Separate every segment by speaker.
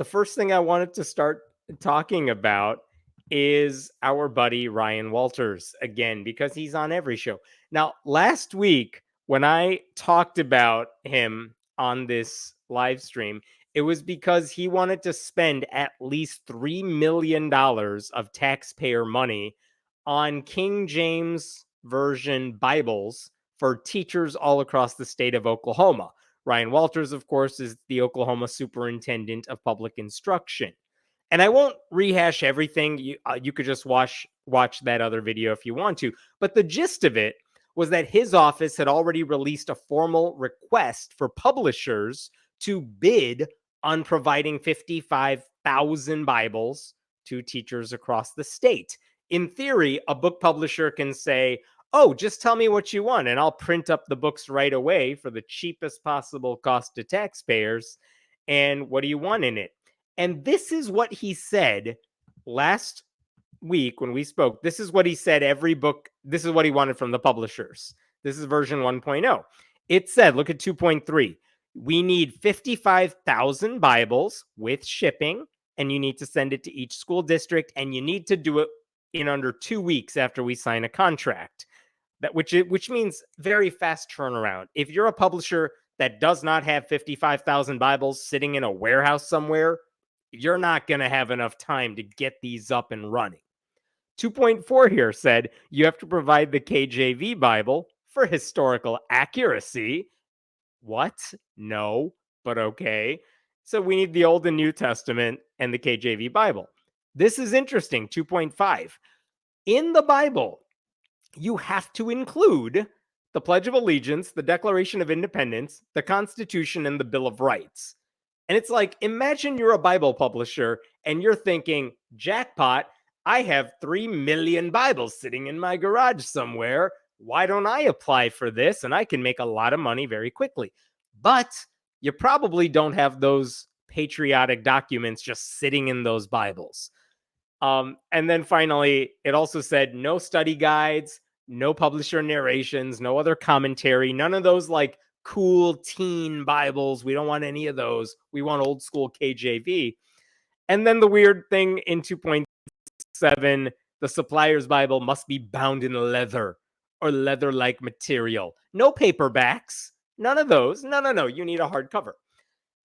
Speaker 1: the first thing I wanted to start talking about is our buddy Ryan Walters again, because he's on every show. Now, last week, when I talked about him on this live stream, it was because he wanted to spend at least $3 million of taxpayer money on King James Version Bibles for teachers all across the state of Oklahoma. Ryan Walters, of course, is the Oklahoma Superintendent of Public Instruction. And I won't rehash everything. You could just watch that other video if you want to. But the gist of it was that his office had already released a formal request for publishers to bid on providing 55,000 Bibles to teachers across the state. In theory, a book publisher can say, oh, just tell me what you want, and I'll print up the books right away for the cheapest possible cost to taxpayers. And what do you want in it? And this is what he said last week when we spoke. This is what he said every book. This is what he wanted from the publishers. This is version 1.0. It said, look at 2.3. We need 55,000 Bibles with shipping, and you need to send it to each school district, and you need to do it in under 2 weeks after we sign a contract. Which means very fast turnaround. If you're a publisher that does not have 55,000 Bibles sitting in a warehouse somewhere, you're not going to have enough time to get these up and running. 2.4 here said you have to provide the KJV Bible for historical accuracy. What? No, but okay. So we need the Old and New Testament and the KJV Bible. This is interesting. 2.5. In the Bible, you have to include the Pledge of Allegiance, the Declaration of Independence, the Constitution, and the Bill of Rights. And it's like, imagine you're a Bible publisher and you're thinking, jackpot, I have 3 million Bibles sitting in my garage somewhere. Why don't I apply for this? And I can make a lot of money very quickly. But you probably don't have those patriotic documents just sitting in those Bibles. And then finally, it also said no study guides, no publisher narrations, no other commentary, none of those like cool teen Bibles. We don't want any of those. We want old school KJV. And then the weird thing in 2.7, the supplier's Bible must be bound in leather or leather-like material. No paperbacks. None of those. No. You need a hardcover.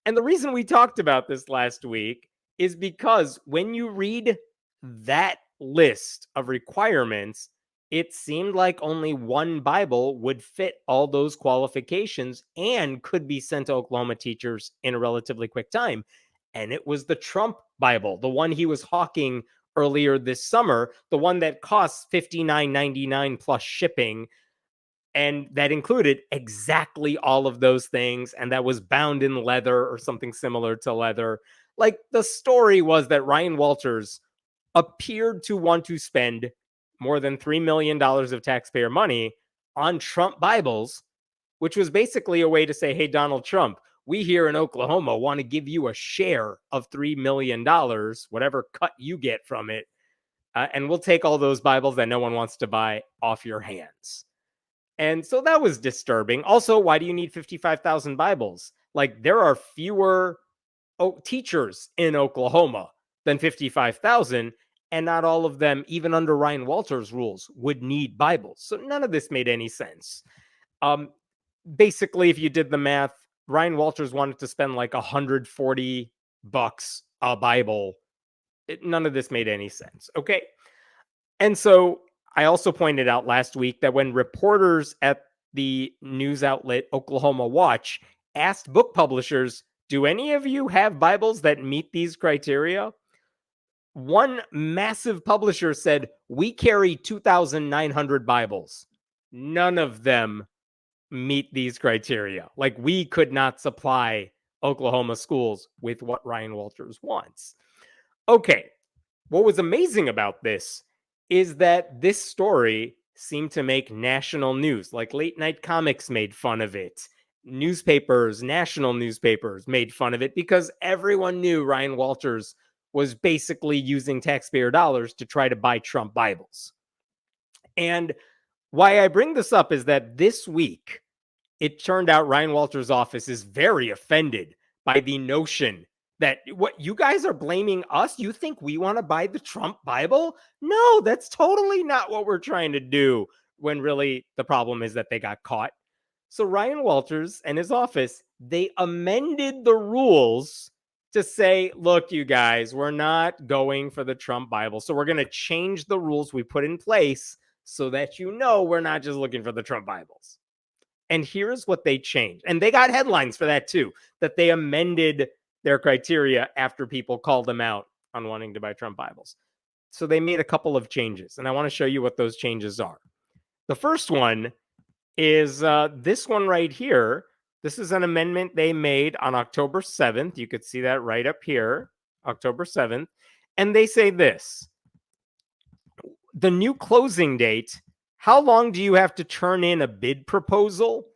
Speaker 1: And the reason we talked about this last week is because when you read that list of requirements, it seemed like only one Bible would fit all those qualifications and could be sent to Oklahoma teachers in a relatively quick time. And it was the Trump Bible, the one he was hawking earlier this summer, the one that costs $59.99 plus shipping. And that included exactly all of those things. And that was bound in leather or something similar to leather. Like, the story was that Ryan Walters appeared to want to spend more than $3 million of taxpayer money on Trump Bibles, which was basically a way to say, hey, Donald Trump, we here in Oklahoma want to give you a share of $3 million, whatever cut you get from it. And we'll take all those Bibles that no one wants to buy off your hands. And so that was disturbing. Also, why do you need 55,000 Bibles? Like, there are fewer teachers in Oklahoma than 55,000, and not all of them, even under Ryan Walters' rules, would need Bibles. So none of this made any sense. Basically, if you did the math, Ryan Walters wanted to spend like $140 a Bible. None of this made any sense. Okay. And so I also pointed out last week that when reporters at the news outlet Oklahoma Watch asked book publishers, do any of you have Bibles that meet these criteria? One massive publisher said, we carry 2,900 Bibles. None of them meet these criteria. Like, we could not supply Oklahoma schools with what Ryan Walters wants. Okay, what was amazing about this is that this story seemed to make national news. Like, late night comics made fun of it. Newspapers, national newspapers made fun of it because everyone knew Ryan Walters was basically using taxpayer dollars to try to buy Trump Bibles. And why I bring this up is that this week, it turned out Ryan Walters' office is very offended by the notion That what you guys are blaming us? You think we want to buy the Trump Bible? No, that's totally not what we're trying to do. When really the problem is that they got caught. So Ryan Walters and his office, they amended the rules to say, look, you guys, we're not going for the Trump Bible. So we're going to change the rules we put in place so that you know we're not just looking for the Trump Bibles. And here's what they changed. And they got headlines for that too, that they amended their criteria after people called them out on wanting to buy Trump Bibles. So they made a couple of changes, and I want to show you what those changes are. The first one is this one right here. This is an amendment they made on October 7th. You could see that right up here, October 7th. And they say this: the new closing date, how long do you have to turn in a bid proposal?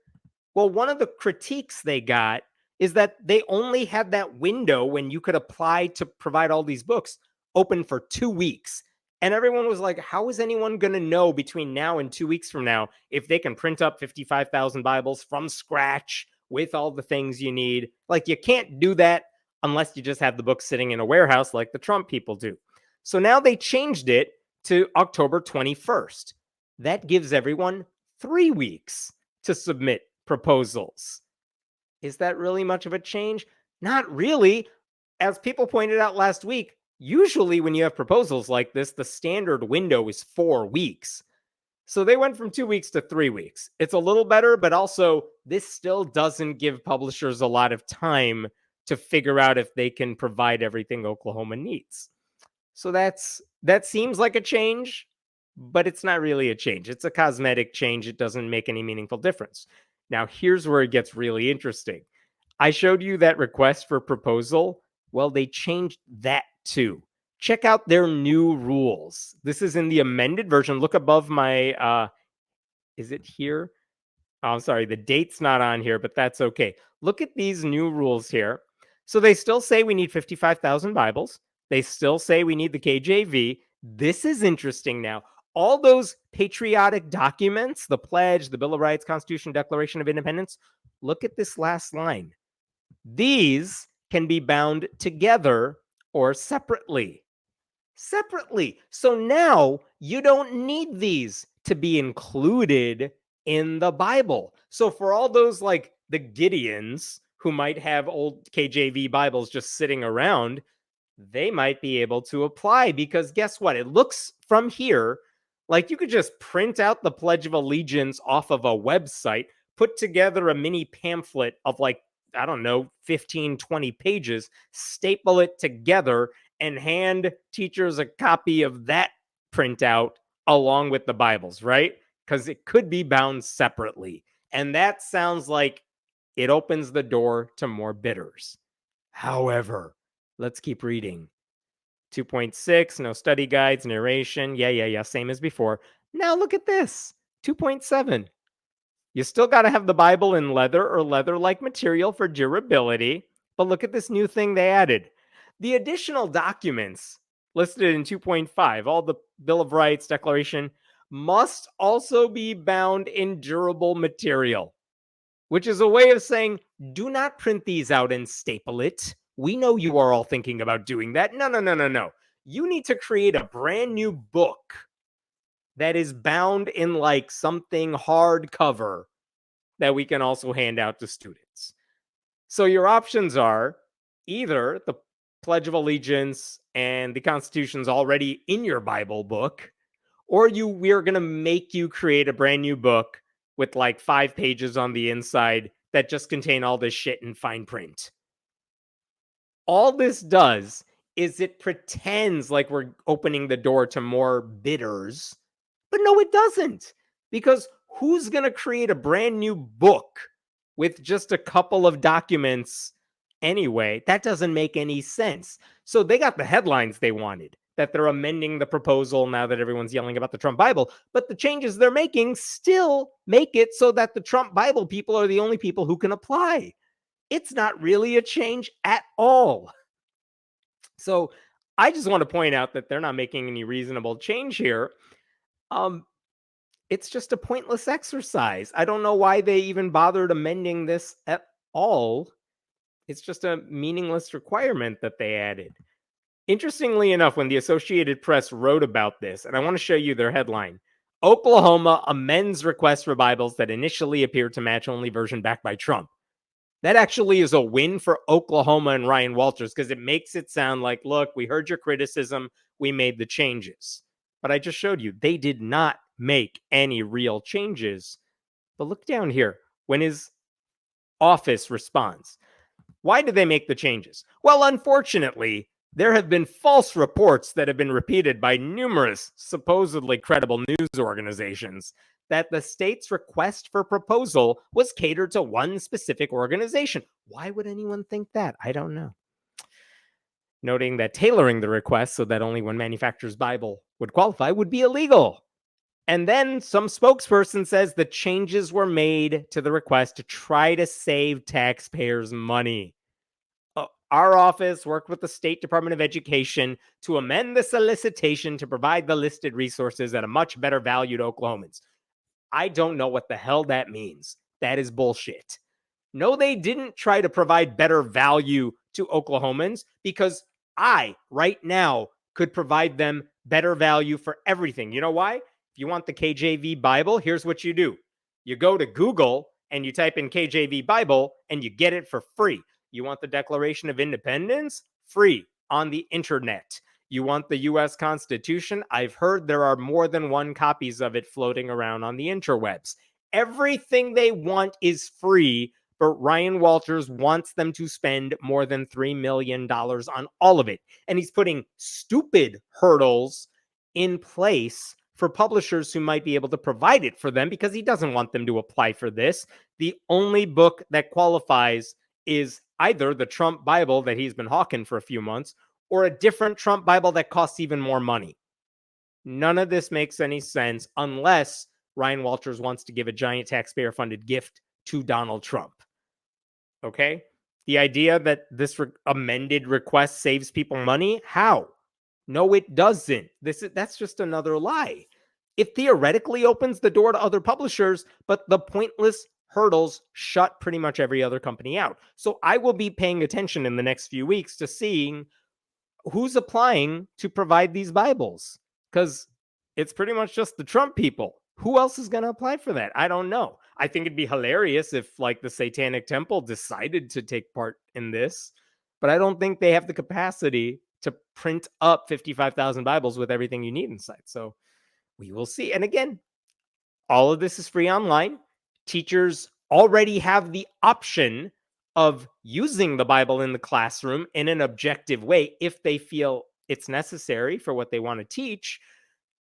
Speaker 1: Well, one of the critiques they got is that they only had that window when you could apply to provide all these books open for 2 weeks. And everyone was like, how is anyone going to know between now and 2 weeks from now if they can print up 55,000 Bibles from scratch with all the things you need? Like, you can't do that unless you just have the books sitting in a warehouse like the Trump people do. So now they changed it to October 21st. That gives everyone 3 weeks to submit proposals. Is that really much of a change? Not really. As people pointed out last week, usually when you have proposals like this, the standard window is 4 weeks. So they went from 2 weeks to 3 weeks. It's a little better, but also this still doesn't give publishers a lot of time to figure out if they can provide everything Oklahoma needs. So that seems like a change, but it's not really a change. It's a cosmetic change. It doesn't make any meaningful difference. Now, here's where it gets really interesting. I showed you that request for proposal. Well, they changed that too. Check out their new rules. This is in the amended version. Look above my, is it here? Oh, I'm sorry, the date's not on here, but that's okay. Look at these new rules here. So they still say we need 55,000 Bibles. They still say we need the KJV. This is interesting now. All those patriotic documents, the Pledge, the Bill of Rights, Constitution, Declaration of Independence, look at this last line. These can be bound together or separately. Separately. So now you don't need these to be included in the Bible. So for all those like the Gideons who might have old KJV Bibles just sitting around, they might be able to apply, because guess what? It looks from here like you could just print out the Pledge of Allegiance off of a website, put together a mini pamphlet of like, I don't know, 15, 20 pages, staple it together, and hand teachers a copy of that printout along with the Bibles, right? Because it could be bound separately. And that sounds like it opens the door to more bidders. However, let's keep reading. 2.6, no study guides, narration. Yeah, same as before. Now look at this. 2.7. You still got to have the Bible in leather or leather-like material for durability. But look at this new thing they added. The additional documents listed in 2.5, all the Bill of Rights, Declaration, must also be bound in durable material, which is a way of saying, do not print these out and staple it. We know you are all thinking about doing that. No. You need to create a brand new book that is bound in like something hardcover that we can also hand out to students. So your options are either the Pledge of Allegiance and the Constitution's already in your Bible book, or we're going to make you create a brand new book with like 5 pages on the inside that just contain all this shit in fine print. All this does is it pretends like we're opening the door to more bidders, but no, it doesn't. Because who's going to create a brand new book with just a couple of documents anyway? That doesn't make any sense. So they got the headlines they wanted, that they're amending the proposal now that everyone's yelling about the Trump Bible. But the changes they're making still make it so that the Trump Bible people are the only people who can apply. It's not really a change at all. So I just want to point out that they're not making any reasonable change here. It's just a pointless exercise. I don't know why they even bothered amending this at all. It's just a meaningless requirement that they added. Interestingly enough, when the Associated Press wrote about this, and I want to show you their headline, Oklahoma amends request for Bibles that initially appeared to match only version backed by Trump. That actually is a win for Oklahoma and Ryan Walters because it makes it sound like, look, we heard your criticism, we made the changes. But I just showed you they did not make any real changes. But look down here. When his office responds, why did they make the changes? Well, unfortunately, there have been false reports that have been repeated by numerous supposedly credible news organizations that the state's request for proposal was catered to one specific organization. Why would anyone think that? I don't know. Noting that tailoring the request so that only one manufacturer's Bible would qualify would be illegal. And then some spokesperson says the changes were made to the request to try to save taxpayers money. Our office worked with the State Department of Education to amend the solicitation to provide the listed resources at a much better value to Oklahomans. I don't know what the hell that means. That is bullshit. No, they didn't try to provide better value to Oklahomans because I, right now, could provide them better value for everything. You know why? If you want the KJV Bible, here's what you do. You go to Google and you type in KJV Bible and you get it for free. You want the Declaration of Independence? Free on the internet. You want the U.S. Constitution? I've heard there are more than one copies of it floating around on the interwebs. Everything they want is free, but Ryan Walters wants them to spend more than $3 million on all of it. And he's putting stupid hurdles in place for publishers who might be able to provide it for them because he doesn't want them to apply for this. The only book that qualifies is either the Trump Bible that he's been hawking for a few months or a different Trump Bible that costs even more money. None of this makes any sense unless Ryan Walters wants to give a giant taxpayer-funded gift to Donald Trump. Okay? The idea that this amended request saves people money? How? No, it doesn't. That's just another lie. It theoretically opens the door to other publishers, but the pointless hurdles shut pretty much every other company out. So I will be paying attention in the next few weeks to seeing who's applying to provide these Bibles, because it's pretty much just the Trump people. Who else is going to apply for that? I don't know. I think it'd be hilarious if, like, the Satanic Temple decided to take part in this, but I don't think they have the capacity to print up 55,000 Bibles with everything you need inside. So we will see. And again, all of this is free online. Teachers already have the option of using the Bible in the classroom in an objective way if they feel it's necessary for what they want to teach.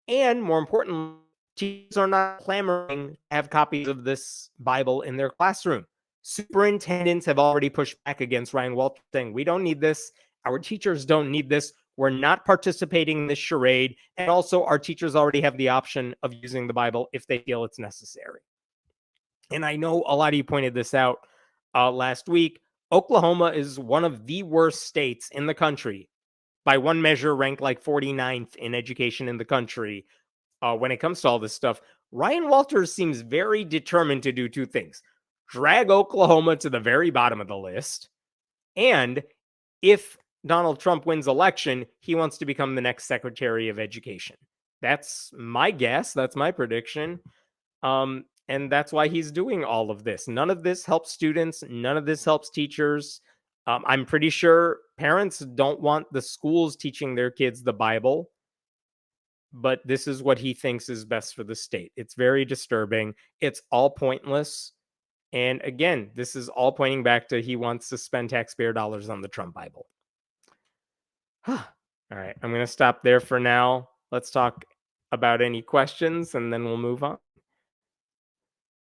Speaker 1: And more importantly, teachers are not clamoring to have copies of this Bible in their classroom. Superintendents have already pushed back against Ryan Walters, saying, we don't need this. Our teachers don't need this. We're not participating in this charade. And also, our teachers already have the option of using the Bible if they feel it's necessary. And I know a lot of you pointed this out last week. Oklahoma is one of the worst states in the country. By one measure, ranked like 49th in education in the country when it comes to all this stuff. Ryan Walters seems very determined to do two things. Drag Oklahoma to the very bottom of the list. And if Donald Trump wins election, he wants to become the next Secretary of Education. That's my guess. That's my prediction. And that's why he's doing all of this. None of this helps students. None of this helps teachers. I'm pretty sure parents don't want the schools teaching their kids the Bible, but this is what he thinks is best for the state. It's very disturbing. It's all pointless. And again, this is all pointing back to he wants to spend taxpayer dollars on the Trump Bible. All right, I'm going to stop there for now. Let's talk about any questions, and then we'll move on.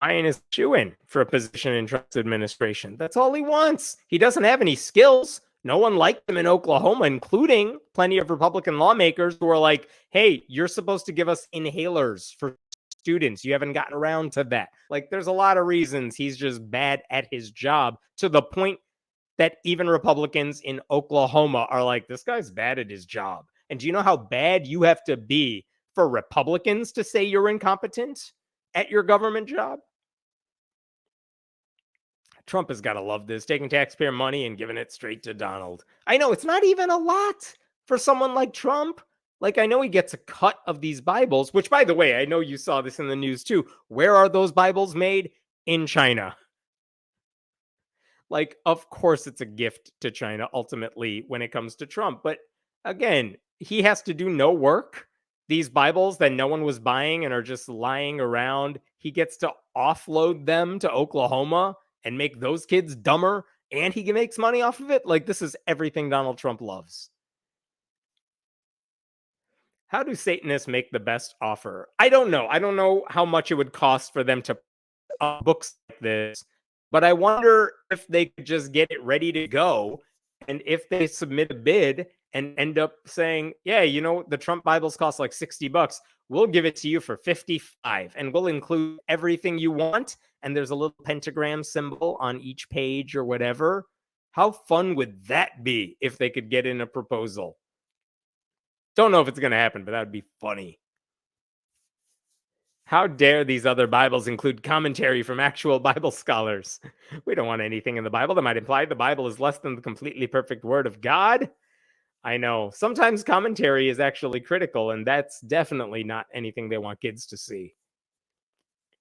Speaker 1: Ryan is chewing for a position in Trump's administration. That's all he wants. He doesn't have any skills. No one liked him in Oklahoma, including plenty of Republican lawmakers who are like, hey, you're supposed to give us inhalers for students. You haven't gotten around to that. Like, there's a lot of reasons he's just bad at his job, to the point that even Republicans in Oklahoma are like, this guy's bad at his job. And do you know how bad you have to be for Republicans to say you're incompetent at your government job? Trump has got to love this, taking taxpayer money and giving it straight to Donald. I know it's not even a lot for someone like Trump. Like, I know he gets a cut of these Bibles, which, by the way, I know you saw this in the news too. Where are those Bibles made? In China. Like, of course, it's a gift to China ultimately when it comes to Trump. But again, he has to do no work. These Bibles that no one was buying and are just lying around, he gets to offload them to Oklahoma and make those kids dumber. And he makes money off of it. Like, this is everything Donald Trump loves. How do Satanists make the best offer? I don't know. I don't know how much it would cost for them to books like this, but I wonder if they could just get it ready to go. And if they submit a bid and end up saying, yeah, you know, the Trump Bibles cost like $60, we'll give it to you for 55 and we'll include everything you want. And there's a little pentagram symbol on each page or whatever. How fun would that be if they could get in a proposal? Don't know if it's going to happen, but that would be funny. How dare these other Bibles include commentary from actual Bible scholars? We don't want anything in the Bible that might imply the Bible is less than the completely perfect word of God. I know. Sometimes commentary is actually critical, and that's definitely not anything they want kids to see.